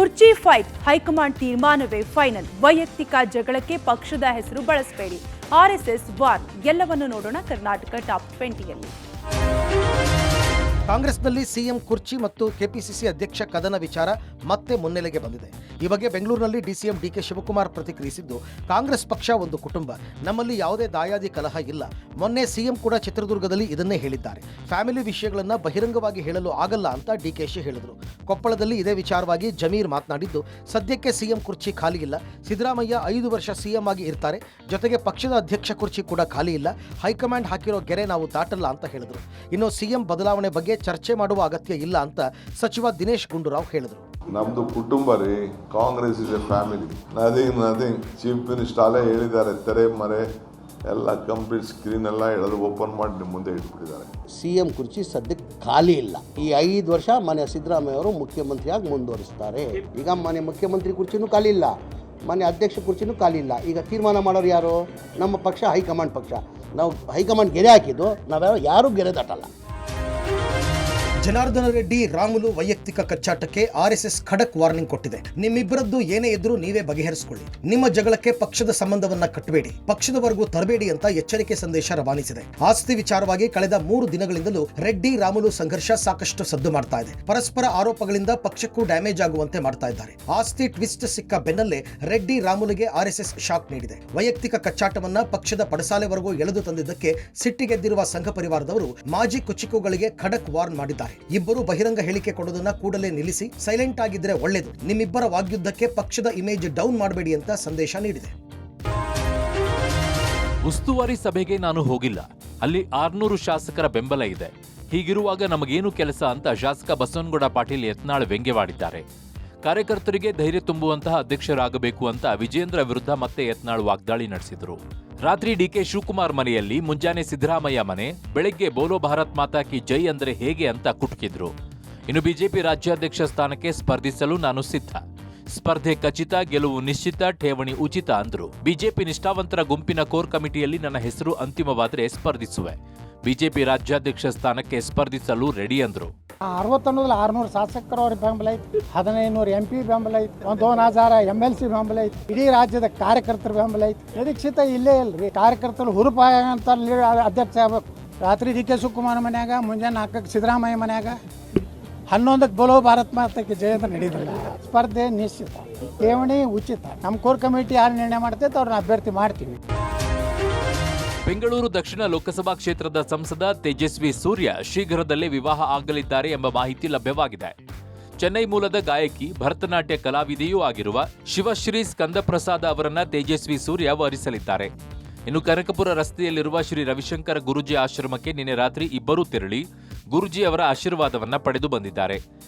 ಕುರ್ಚಿ fight high command ತೀರ್ಮಾನವೇ final. ವೈಯಕ್ತಿಕ ಜಗಳಕ್ಕೆ ಪಕ್ಷದ ಹೆಸರು ಬಳಸಬೇಡಿ. RSS war. ಎಲ್ಲವನ್ನು ನೋಡೋಣ ಕರ್ನಾಟಕ ಟಾಪ್ 20ಯಲ್ಲಿ. ಕಾಂಗ್ರೆಸ್ನಲ್ಲಿ ಸಿಎಂ ಕುರ್ಚಿ ಮತ್ತು ಕೆಪಿಸಿಸಿ ಅಧ್ಯಕ್ಷ ಕದನ ವಿಚಾರ ಮತ್ತೆ ಮುನ್ನೆಲೆಗೆ ಬಂದಿದೆ. ಈ ಬಗ್ಗೆ ಬೆಂಗಳೂರಿನಲ್ಲಿ ಡಿಸಿಎಂ ಡಿಕೆ ಶಿವಕುಮಾರ್ ಪ್ರತಿಕ್ರಿಯಿಸಿದ್ದು, ಕಾಂಗ್ರೆಸ್ ಪಕ್ಷ ಒಂದು ಕುಟುಂಬ, ನಮ್ಮಲ್ಲಿ ಯಾವುದೇ ದಾಯಾದಿ ಕಲಹ ಇಲ್ಲ. ಮೊನ್ನೆ ಸಿಎಂ ಕೂಡ ಚಿತ್ರದುರ್ಗದಲ್ಲಿ ಇದನ್ನೇ ಹೇಳಿದ್ದಾರೆ. ಫ್ಯಾಮಿಲಿ ವಿಷಯಗಳನ್ನು ಬಹಿರಂಗವಾಗಿ ಹೇಳಲು ಆಗಲ್ಲ ಅಂತ ಡಿಕೆಶಿ ಹೇಳಿದರು. ಕೊಪ್ಪಳದಲ್ಲಿ ಇದೇ ವಿಚಾರವಾಗಿ ಜಮೀರ್ ಮಾತನಾಡಿದ್ದು, ಸದ್ಯಕ್ಕೆ ಸಿಎಂ ಕುರ್ಚಿ ಖಾಲಿ ಇಲ್ಲ. ಸಿದ್ದರಾಮಯ್ಯ 5 ವರ್ಷ ಸಿಎಂ ಆಗಿ ಇರ್ತಾರೆ. ಜೊತೆಗೆ ಪಕ್ಷದ ಅಧ್ಯಕ್ಷ ಕುರ್ಚಿ ಕೂಡ ಖಾಲಿ ಇಲ್ಲ. ಹೈಕಮಾಂಡ್ ಹಾಕಿರೋ ಗೆರೆ ನಾವು ದಾಟಲ್ಲ ಅಂತ ಹೇಳಿದರು. ಇನ್ನು ಸಿಎಂ ಬದಲಾವಣೆ ಬಗ್ಗೆ ಚರ್ಚೆ ಮಾಡುವ ಅಗತ್ಯ ಇಲ್ಲ ಅಂತ ಸಚಿವ ದಿನೇಶ್ ಗುಂಡೂರಾವ್ ಹೇಳಿದರು. ನಮ್ದು ಕುಟುಂಬ ರೀ, Congress is A family. Nothing chief minister ಅಲ್ಲೇ ಹೇಳಿದ್ದಾರೆ, ತೆರೆ ಮರೆ ಎಲ್ಲ ಕಂಪ್ಲೀಟ್ ಸ್ಕ್ರೀನ್ ಎಲ್ಲ ಎಳೆದು ಓಪನ್ ಮಾಡಿ ನಿಮ್ಮ ಮುಂದೆ ಇಟ್ಬಿಟ್ಟಿದ್ದಾರೆ. ಸಿಎಂ ಕುರ್ಚಿ ಸದ್ಯಕ್ಕೆ ಖಾಲಿ ಇಲ್ಲ. ಈ 5 ವರ್ಷ ಮನೆ ಸಿದ್ದರಾಮಯ್ಯ ಅವರು ಮುಖ್ಯಮಂತ್ರಿಯಾಗಿ ಮುಂದುವರಿಸ್ತಾರೆ. ಈಗ ಮನೆ ಮುಖ್ಯಮಂತ್ರಿ ಕುರ್ಚಿನೂ ಖಾಲಿ ಇಲ್ಲ, ಮನೆ ಅಧ್ಯಕ್ಷ ಕುರ್ಚಿನೂ ಖಾಲಿ ಇಲ್ಲ. ಈಗ ತೀರ್ಮಾನ ಮಾಡೋರು ಯಾರು? ನಮ್ಮ ಪಕ್ಷ, ಹೈಕಮಾಂಡ್ ಪಕ್ಷ. ನಾವು ಹೈಕಮಾಂಡ್ ಗೆರೆ ಹಾಕಿದ್ದು, ನಾವ್ಯಾರು ಯಾರೂ ಗೆರೆ ದಾಟಲ್ಲ. ಜನಾರ್ದನ ರೆಡ್ಡಿ ರಾಮುಲು ವೈಯಕ್ತಿಕ ಕಚ್ಚಾಟಕ್ಕೆ ಆರ್ಎಸ್ಎಸ್ ಖಡಕ್ ವಾರ್ನಿಂಗ್ ಕೊಟ್ಟಿದೆ. ನಿಮ್ಮಿಬ್ಬರದ್ದು ಏನೇ ಇದ್ರೂ ನೀವೇ ಬಗೆಹರಿಸಿಕೊಳ್ಳಿ. ನಿಮ್ಮ ಜಗಳಕ್ಕೆ ಪಕ್ಷದ ಸಂಬಂಧವನ್ನ ಕಟ್ಟಬೇಡಿ, ಪಕ್ಷದವರೆಗೂ ತರಬೇಡಿ ಅಂತ ಎಚ್ಚರಿಕೆ ಸಂದೇಶ ರವಾನಿಸಿದೆ. ಆಸ್ತಿ ವಿಚಾರವಾಗಿ ಕಳೆದ 3 ದಿನಗಳಿಂದಲೂ ರೆಡ್ಡಿ ರಾಮುಲು ಸಂಘರ್ಷ ಸಾಕಷ್ಟು ಸದ್ದು ಮಾಡ್ತಾ ಇದೆ. ಪರಸ್ಪರ ಆರೋಪಗಳಿಂದ ಪಕ್ಷಕ್ಕೂ ಡ್ಯಾಮೇಜ್ ಆಗುವಂತೆ ಮಾಡ್ತಾ ಇದ್ದಾರೆ. ಆಸ್ತಿ ಟ್ವಿಸ್ಟ್ ಸಿಕ್ಕ ಬೆನ್ನಲ್ಲೇ ರೆಡ್ಡಿ ರಾಮುಲುಗೆ ಆರ್ಎಸ್ಎಸ್ ಶಾಕ್ ನೀಡಿದೆ. ವೈಯಕ್ತಿಕ ಕಚ್ಚಾಟವನ್ನ ಪಕ್ಷದ ಪಡಸಾಲೆವರೆಗೂ ಎಳೆದು ತಂದಿದ್ದಕ್ಕೆ ಸಿಟ್ಟಿಗೆದ್ದಿರುವ ಸಂಘ ಪರಿವಾರದವರು ಮಾಜಿ ಕುಚಿಕುಗಳಿಗೆ ಖಡಕ್ ವಾರ್ನ್ ಮಾಡಿದ್ದಾರೆ. ಇಬ್ಬರು ಬಹಿರಂಗ ಹೇಳಿಕೆ ಕೊಡೋದನ್ನ ಕೂಡಲೇ ನಿಲ್ಲಿಸಿ ಸೈಲೆಂಟ್ ಆಗಿದ್ರೆ ಒಳ್ಳೆಯದು. ನಿಮ್ಮಿಬ್ಬರ ವಾಗ್ಯುದ್ಧಕ್ಕೆ ಪಕ್ಷದ ಇಮೇಜ್ ಡೌನ್ ಮಾಡಬೇಡಿ ಅಂತ ಸಂದೇಶ ನೀಡಿದೆ. ಉಸ್ತುವಾರಿ ಸಭೆಗೆ ನಾನು ಹೋಗಿಲ್ಲ. ಅಲ್ಲಿ 600 ಶಾಸಕರ ಬೆಂಬಲ ಇದೆ. ಹೀಗಿರುವಾಗ ನಮಗೇನು ಕೆಲಸ ಅಂತ ಶಾಸಕ ಬಸವನಗೌಡ ಪಾಟೀಲ್ ಯತ್ನಾಳ್ ವ್ಯಂಗ್ಯವಾಡಿದ್ದಾರೆ. ಕಾರ್ಯಕರ್ತರಿಗೆ ಧೈರ್ಯ ತುಂಬುವಂತಹ ಅಧ್ಯಕ್ಷರಾಗಬೇಕು ಅಂತ ವಿಜೇಂದ್ರ ವಿರುದ್ಧ ಮತ್ತೆ ಯತ್ನಾಳ್ ವಾಗ್ದಾಳಿ ನಡೆಸಿದರು. ರಾತ್ರಿ ಡಿಕೆ ಶಿವಕುಮಾರ್ ಮನೆಯಲ್ಲಿ, ಮುಂಜಾನೆ ಸಿದ್ದರಾಮಯ್ಯ ಮನೆ, ಬೆಳಗ್ಗೆ ಬೋಲೋ ಭಾರತ್ ಮಾತಾ ಕಿ ಜೈ ಅಂದ್ರೆ ಹೇಗೆ ಅಂತ ಕುಟುಕಿದ್ರು. ಇನ್ನು ಬಿಜೆಪಿ ರಾಜ್ಯಾಧ್ಯಕ್ಷ ಸ್ಥಾನಕ್ಕೆ ಸ್ಪರ್ಧಿಸಲು ನಾನು ಸಿದ್ಧ. ಸ್ಪರ್ಧೆ ಖಚಿತ, ಗೆಲುವು ನಿಶ್ಚಿತ, ಠೇವಣಿ ಉಚಿತ ಅಂದ್ರು. ಬಿಜೆಪಿ ನಿಷ್ಠಾವಂತರ ಗುಂಪಿನ ಕೋರ್ ಕಮಿಟಿಯಲ್ಲಿ ನನ್ನ ಹೆಸರು ಅಂತಿಮವಾದರೆ ಸ್ಪರ್ಧಿಸುವೆ. ಬಿಜೆಪಿ ರಾಜ್ಯಾಧ್ಯಕ್ಷ ಸ್ಥಾನಕ್ಕೆ ಸ್ಪರ್ಧಿಸಲು ರೆಡಿ ಅಂದ್ರು. 600 ಶಾಸಕರು ಅವ್ರಿಗೆ ಬೆಂಬಲ ಐತಿ, 1500 MP ಬೆಂಬಲ ಐತಿ, 1000 MLC ಬೆಂಬಲ ಐತಿ, ಇಡೀ ರಾಜ್ಯದ ಕಾರ್ಯಕರ್ತರ ಬೆಂಬಲ ಐತಿ. ನಿರೀಕ್ಷಿತ ಇಲ್ಲೇ ಇಲ್ರಿ. ಕಾರ್ಯಕರ್ತರು ಹುರುಪಾಗಂತ ಅಧ್ಯಕ್ಷ ಆಗ್ಬೇಕು. ರಾತ್ರಿ ಡಿಕೆ ಶಿವಕುಮಾರ್ ಮನ್ಯಾಗ, ಮುಂಜಾನೆ 4ಕ್ಕೆ ಸಿದ್ದರಾಮಯ್ಯ ಮನ್ಯಾಗ, 11ಕ್ಕೆ ಬೋಲೋ ಭಾರತ್ ಮಾತಕ್ಕೆ ಜಯಂತ ನಡೆದಿಲ್ಲ. ಸ್ಪರ್ಧೆ ನಿಶ್ಚಿತ, ಠೇವಣಿ ಉಚಿತ. ನಮ್ಮ ಕೋರ್ ಕಮಿಟಿ ಯಾರು ನಿರ್ಣಯ ಮಾಡ್ತೈತೆ ಅವ್ರನ್ನ ಅಭ್ಯರ್ಥಿ ಮಾಡ್ತೀವಿ. ಬೆಂಗಳೂರು ದಕ್ಷಿಣ ಲೋಕಸಭಾ ಕ್ಷೇತ್ರದ ಸಂಸದ ತೇಜಸ್ವಿ ಸೂರ್ಯ ಶೀಘ್ರದಲ್ಲೇ ವಿವಾಹ ಆಗಲಿದ್ದಾರೆ ಎಂಬ ಮಾಹಿತಿ ಲಭ್ಯವಾಗಿದೆ. ಚೆನ್ನೈ ಮೂಲದ ಗಾಯಕಿ, ಭರತನಾಟ್ಯ ಕಲಾವಿದೆಯೂ ಆಗಿರುವ ಶಿವಶ್ರೀ ಸ್ಕಂದಪ್ರಸಾದ್ ಅವರನ್ನ ತೇಜಸ್ವಿ ಸೂರ್ಯ ವರಿಸಲಿದ್ದಾರೆ. ಇನ್ನು ಕನಕಪುರ ರಸ್ತೆಯಲ್ಲಿರುವ ಶ್ರೀ ರವಿಶಂಕರ ಗುರೂಜಿ ಆಶ್ರಮಕ್ಕೆ ನಿನ್ನೆ ರಾತ್ರಿ ಇಬ್ಬರೂ ತೆರಳಿ ಗುರೂಜಿ ಅವರ ಆಶೀರ್ವಾದವನ್ನ ಪಡೆದು ಬಂದಿದ್ದಾರೆ.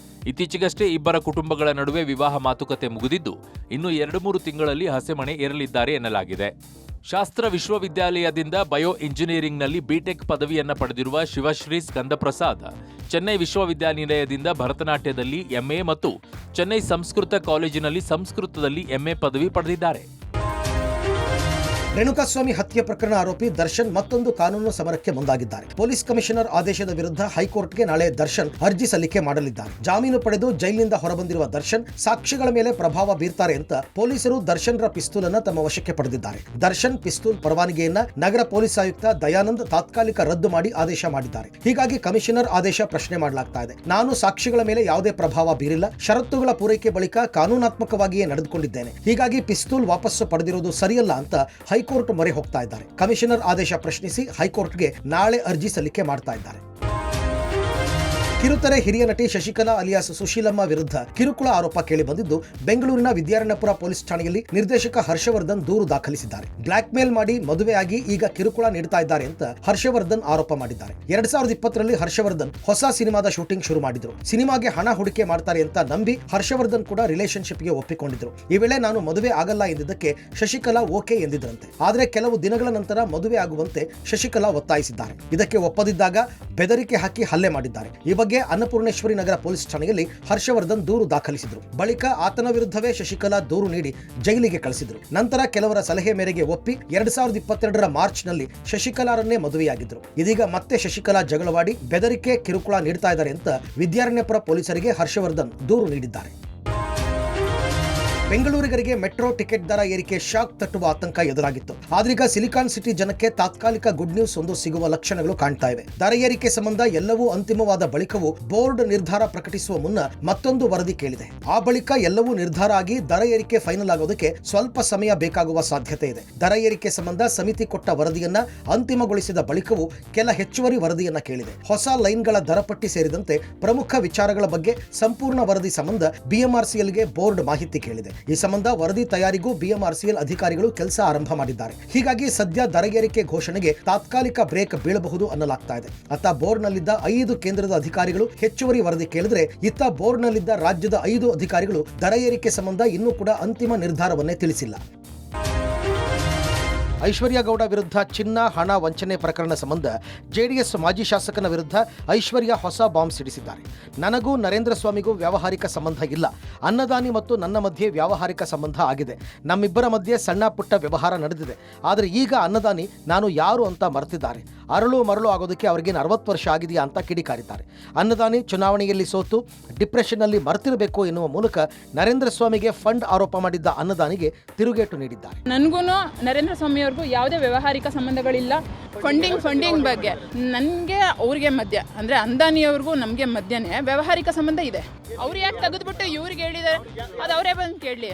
ಇತ್ತೀಚೆಗಷ್ಟೇ ಇಬ್ಬರ ಕುಟುಂಬಗಳ ನಡುವೆ ವಿವಾಹ ಮಾತುಕತೆ ಮುಗಿದಿದ್ದು, ಇನ್ನು 2-3 ತಿಂಗಳಲ್ಲಿ ಹಸೆಮಣೆ ಏರಲಿದ್ದಾರೆ ಎನ್ನಲಾಗಿದೆ. ಶಾಸ್ತ್ರ ವಿಶ್ವವಿದ್ಯಾಲಯದಿಂದ ಬಯೋ ಇಂಜಿನಿಯರಿಂಗ್ನಲ್ಲಿ ಬಿಟೆಕ್ ಪದವಿಯನ್ನ ಪಡೆದಿರುವ ಶಿವಶ್ರೀ ಸ್ಕಂದಪ್ರಸಾದ್ ಚೆನ್ನೈ ವಿಶ್ವವಿದ್ಯಾನಿಲಯದಿಂದ ಭರತನಾಟ್ಯದಲ್ಲಿ MA ಮತ್ತು ಚೆನ್ನೈ ಸಂಸ್ಕೃತ ಕಾಲೇಜಿನಲ್ಲಿ ಸಂಸ್ಕೃತದಲ್ಲಿ MA ಪದವಿ ಪಡೆದಿದ್ದಾರೆ. ರೇಣುಕಾಸ್ವಾಮಿ ಹತ್ಯೆ ಪ್ರಕರಣ ಆರೋಪಿ ದರ್ಶನ್ ಮತ್ತೊಂದು ಕಾನೂನು ಸಮರಕ್ಕೆ ಮುಂದಾಗಿದ್ದಾರೆ. ಪೊಲೀಸ್ ಕಮಿಷನರ್ ಆದೇಶದ ವಿರುದ್ಧ ಹೈಕೋರ್ಟ್ಗೆ ನಾಳೆ ದರ್ಶನ್ ಅರ್ಜಿ ಸಲ್ಲಿಕೆ ಮಾಡಲಿದ್ದಾರೆ. ಜಾಮೀನು ಪಡೆದು ಜೈಲಿನಿಂದ ಹೊರಬಂದಿರುವ ದರ್ಶನ್ ಸಾಕ್ಷಿಗಳ ಮೇಲೆ ಪ್ರಭಾವ ಬೀರ್ತಾರೆ ಅಂತ ಪೊಲೀಸರು ದರ್ಶನ್ರ ಪಿಸ್ತೂಲ್ ಅನ್ನು ತಮ್ಮ ವಶಕ್ಕೆ ಪಡೆದಿದ್ದಾರೆ. ದರ್ಶನ್ ಪಿಸ್ತೂಲ್ ಪರವಾನಗಿಯನ್ನ ನಗರ ಪೊಲೀಸ್ ಆಯುಕ್ತ ದಯಾನಂದ್ ತಾತ್ಕಾಲಿಕ ರದ್ದು ಮಾಡಿ ಆದೇಶ ಮಾಡಿದ್ದಾರೆ. ಹೀಗಾಗಿ ಕಮಿಷನರ್ ಆದೇಶ ಪ್ರಶ್ನೆ ಮಾಡಲಾಗ್ತಾ ಇದೆ. ನಾನು ಸಾಕ್ಷಿಗಳ ಮೇಲೆ ಯಾವುದೇ ಪ್ರಭಾವ ಬೀರಿಲ್ಲ, ಷರತ್ತುಗಳ ಪೂರೈಕೆ ಬಳಿಕ ಕಾನೂನಾತ್ಮಕವಾಗಿಯೇ ನಡೆದುಕೊಂಡಿದ್ದೇನೆ. ಹೀಗಾಗಿ ಪಿಸ್ತೂಲ್ ವಾಪಸ್ಸು ಪಡೆದಿರುವುದು ಸರಿಯಲ್ಲ ಅಂತ ಹೈಕೋರ್ಟ್ ಮೊರೆ ಹೋಗ್ತಾ ಇದ್ದಾರೆ. ಕಮಿಷನರ್ ಆದೇಶ ಪ್ರಶ್ನಿಸಿ ಹೈಕೋರ್ಟ್ಗೆ ನಾಳೆ ಅರ್ಜಿ ಸಲ್ಲಿಕೆ ಮಾಡ್ತಾ ಇದ್ದಾರೆ. ಕಿರುತೆರೆ ಹಿರಿಯ ನಟಿ ಶಶಿಕಲಾ ಅಲಿಯಾಸ್ ಸುಶೀಲಮ್ಮ ವಿರುದ್ಧ ಕಿರುಕುಳ ಆರೋಪ ಕೇಳಿಬಂದಿದ್ದು, ಬೆಂಗಳೂರಿನ ವಿದ್ಯಾರಣ್ಯಪುರ ಪೊಲೀಸ್ ಠಾಣೆಯಲ್ಲಿ ನಿರ್ದೇಶಕ ಹರ್ಷವರ್ಧನ್ ದೂರು ದಾಖಲಿಸಿದ್ದಾರೆ. ಬ್ಲಾಕ್ ಮೇಲ್ ಮಾಡಿ ಮದುವೆಯಾಗಿ ಈಗ ಕಿರುಕುಳ ನೀಡ್ತಾ ಇದ್ದಾರೆ ಅಂತ ಹರ್ಷವರ್ಧನ್ ಆರೋಪ ಮಾಡಿದ್ದಾರೆ. 2020ರಲ್ಲಿ ಹರ್ಷವರ್ಧನ್ ಹೊಸ ಸಿನಿಮಾದ ಶೂಟಿಂಗ್ ಶುರು ಮಾಡಿದ್ರು. ಸಿನಿಮಾಗೆ ಹಣ ಹೂಡಿಕೆ ಮಾಡ್ತಾರೆ ಅಂತ ನಂಬಿ ಹರ್ಷವರ್ಧನ್ ಕೂಡ ರಿಲೇಶನ್ಶಿಪ್ಗೆ ಒಪ್ಪಿಕೊಂಡಿದ್ರು. ಈ ವೇಳೆ ನಾನು ಮದುವೆ ಆಗಲ್ಲ ಎಂದಿದ್ದಕ್ಕೆ ಶಶಿಕಲಾ ಓಕೆ ಎಂದಿದ್ರಂತೆ. ಆದರೆ ಕೆಲವು ದಿನಗಳ ನಂತರ ಮದುವೆ ಆಗುವಂತೆ ಶಶಿಕಲಾ ಒತ್ತಾಯಿಸಿದ್ದಾರೆ. ಇದಕ್ಕೆ ಒಪ್ಪದಿದ್ದಾಗ ಬೆದರಿಕೆ ಹಾಕಿ ಹಲ್ಲೆ ಮಾಡಿದ್ದಾರೆ. ಈ ಬಗ್ಗೆ ಅನ್ನಪೂರ್ಣೇಶ್ವರಿ ನಗರ ಪೊಲೀಸ್ ಠಾಣೆಯಲ್ಲಿ ಹರ್ಷವರ್ಧನ್ ದೂರು ದಾಖಲಿಸಿದರು. ಬಳಿಕ ಆತನ ವಿರುದ್ಧವೇ ಶಶಿಕಲಾ ದೂರು ನೀಡಿ ಜೈಲಿಗೆ ಕಳಿಸಿದ್ರು. ನಂತರ ಕೆಲವರ ಸಲಹೆ ಮೇರೆಗೆ ಒಪ್ಪಿ 2022ರ ಮಾರ್ಚ್ನಲ್ಲಿ ಶಶಿಕಲಾರನ್ನೇ ಮದುವೆಯಾಗಿದ್ರು. ಇದೀಗ ಮತ್ತೆ ಶಶಿಕಲಾ ಜಗಳವಾಡಿ ಬೆದರಿಕೆ ಕಿರುಕುಳ ನೀಡ್ತಾ ಇದ್ದಾರೆ ಅಂತ ವಿದ್ಯಾರಣ್ಯಪುರ ಪೊಲೀಸರಿಗೆ ಹರ್ಷವರ್ಧನ್ ದೂರು ನೀಡಿದ್ದಾರೆ. ಬೆಂಗಳೂರಿಗರಿಗೆ ಮೆಟ್ರೋ ಟಿಕೆಟ್ ದರ ಏರಿಕೆ ಶಾಕ್ ತಟ್ಟುವ ಆತಂಕ ಎದುರಾಗಿತ್ತು. ಆದ್ರೀಗ ಸಿಲಿಕಾನ್ ಸಿಟಿ ಜನಕ್ಕೆ ತಾತ್ಕಾಲಿಕ ಗುಡ್ ನ್ಯೂಸ್ ಒಂದು ಸಿಗುವ ಲಕ್ಷಣಗಳು ಕಾಣ್ತಾ ಇವೆ. ದರ ಏರಿಕೆ ಸಂಬಂಧ ಎಲ್ಲವೂ ಅಂತಿಮವಾದ ಬಳಿಕವೂ ಬೋರ್ಡ್ ನಿರ್ಧಾರ ಪ್ರಕಟಿಸುವ ಮುನ್ನ ಮತ್ತೊಂದು ವರದಿ ಕೇಳಿದೆ. ಆ ಬಳಿಕ ಎಲ್ಲವೂ ನಿರ್ಧಾರ ಆಗಿ ದರ ಏರಿಕೆ ಫೈನಲ್ ಆಗೋದಕ್ಕೆ ಸ್ವಲ್ಪ ಸಮಯ ಬೇಕಾಗುವ ಸಾಧ್ಯತೆ ಇದೆ. ದರ ಏರಿಕೆ ಸಂಬಂಧ ಸಮಿತಿ ಕೊಟ್ಟ ವರದಿಯನ್ನ ಅಂತಿಮಗೊಳಿಸಿದ ಬಳಿಕವೂ ಕೆಲ ಹೆಚ್ಚುವರಿ ವರದಿಯನ್ನ ಕೇಳಿದೆ. ಹೊಸ ಲೈನ್ಗಳ ದರ ಪಟ್ಟಿ ಸೇರಿದಂತೆ ಪ್ರಮುಖ ವಿಚಾರಗಳ ಬಗ್ಗೆ ಸಂಪೂರ್ಣ ವರದಿ ಸಂಬಂಧ ಬಿಎಂಆರ್ಸಿಎಲ್ಗೆ ಬೋರ್ಡ್ ಮಾಹಿತಿ ಕೇಳಿದೆ. ಈ ಸಂಬಂಧ ವರದಿ ತಯಾರಿಗೂ ಬಿಎಂಆರ್ಸಿಎಲ್ ಅಧಿಕಾರಿಗಳು ಕೆಲಸ ಆರಂಭ ಮಾಡಿದ್ದಾರೆ. ಹೀಗಾಗಿ ಸದ್ಯ ದರ ಏರಿಕೆ ಘೋಷಣೆಗೆ ತಾತ್ಕಾಲಿಕ ಬ್ರೇಕ್ ಬೀಳಬಹುದು ಅನ್ನಲಾಗ್ತಾ ಇದೆ. ಅತ್ತ ಬೋರ್ಡ್ನಲ್ಲಿದ್ದ 5 ಕೇಂದ್ರದ ಅಧಿಕಾರಿಗಳು ಹೆಚ್ಚುವರಿ ವರದಿ ಕೇಳಿದ್ರೆ, ಇತ್ತ ಬೋರ್ಡ್ನಲ್ಲಿದ್ದ ರಾಜ್ಯದ 5 ಅಧಿಕಾರಿಗಳು ದರ ಏರಿಕೆ ಸಂಬಂಧ ಇನ್ನೂ ಕೂಡ ಅಂತಿಮ ನಿರ್ಧಾರವನ್ನೇ ತಿಳಿಸಿಲ್ಲ. ಐಶ್ವರ್ಯ ಗೌಡ ವಿರುದ್ಧ ಚಿನ್ನ ಹಣ ವಂಚನೆ ಪ್ರಕರಣ ಸಂಬಂಧ ಜೆಡಿಎಸ್ ಮಾಜಿ ಶಾಸಕನ ವಿರುದ್ಧ ಐಶ್ವರ್ಯ ಹೊಸ ಬಾಂಬ್ ಸಿಡಿಸಿದ್ದಾರೆ. ನನಗೂ ನರೇಂದ್ರ ಸ್ವಾಮಿಗೂ ವ್ಯಾವಹಾರಿಕ ಸಂಬಂಧ ಇಲ್ಲ. ಅನ್ನದಾನಿ ಮತ್ತು ನನ್ನ ಮಧ್ಯೆ ವ್ಯಾವಹಾರಿಕ ಸಂಬಂಧ ಆಗಿದೆ. ನಮ್ಮಿಬ್ಬರ ಮಧ್ಯೆ ಸಣ್ಣ ಪುಟ್ಟ ವ್ಯವಹಾರ ನಡೆದಿದೆ. ಆದರೆ ಈಗ ಅನ್ನದಾನಿ ನಾನು ಯಾರು ಅಂತ ಮರೆತಿದ್ದಾರೆ. ಅರಳು ಮರಳು ಆಗೋದಕ್ಕೆ ಅವರಿಗೆ 40 ವರ್ಷ ಆಗಿದೆಯಾ ಅಂತ ಕಿಡಿಕಾರಿದ್ದಾರೆ. ಅನ್ನದಾನಿ ಚುನಾವಣೆಯಲ್ಲಿ ಸೋತು ಡಿಪ್ರೆಷನ್ನಲ್ಲಿ ಮರೆತಿರಬೇಕು ಎನ್ನುವ ಮೂಲಕ ನರೇಂದ್ರ ಸ್ವಾಮಿಗೆ ಫಂಡ್ ಆರೋಪ ಮಾಡಿದ್ದ ಅನ್ನದಾನಿಗೆ ತಿರುಗೇಟು ನೀಡಿದ್ದಾರೆ. ನನಗೂ ನರೇಂದ್ರ ಸ್ವಾಮಿ ಅವ್ರಿಗೂ ಯಾವುದೇ ವ್ಯಾವಹಾರಿಕ ಸಂಬಂಧಗಳಿಲ್ಲ. ಫಂಡಿಂಗ್ ಬಗ್ಗೆ ನನಗೆ ಅವ್ರಿಗೆ ಮಧ್ಯ ಅಂದರೆ ಅಂದಾನಿಯವ್ರಿಗೂ ನಮಗೆ ಮಧ್ಯನೇ ವ್ಯಾವಹಾರಿಕ ಸಂಬಂಧ ಇದೆ. ಅವ್ರು ಯಾಕೆ ತೆಗೆದುಬಿಟ್ಟು ಇವ್ರಿಗೆ ಹೇಳಿದ್ದಾರೆ, ಅದು ಅವರೇ ಬಂದು ಕೇಳಲಿ.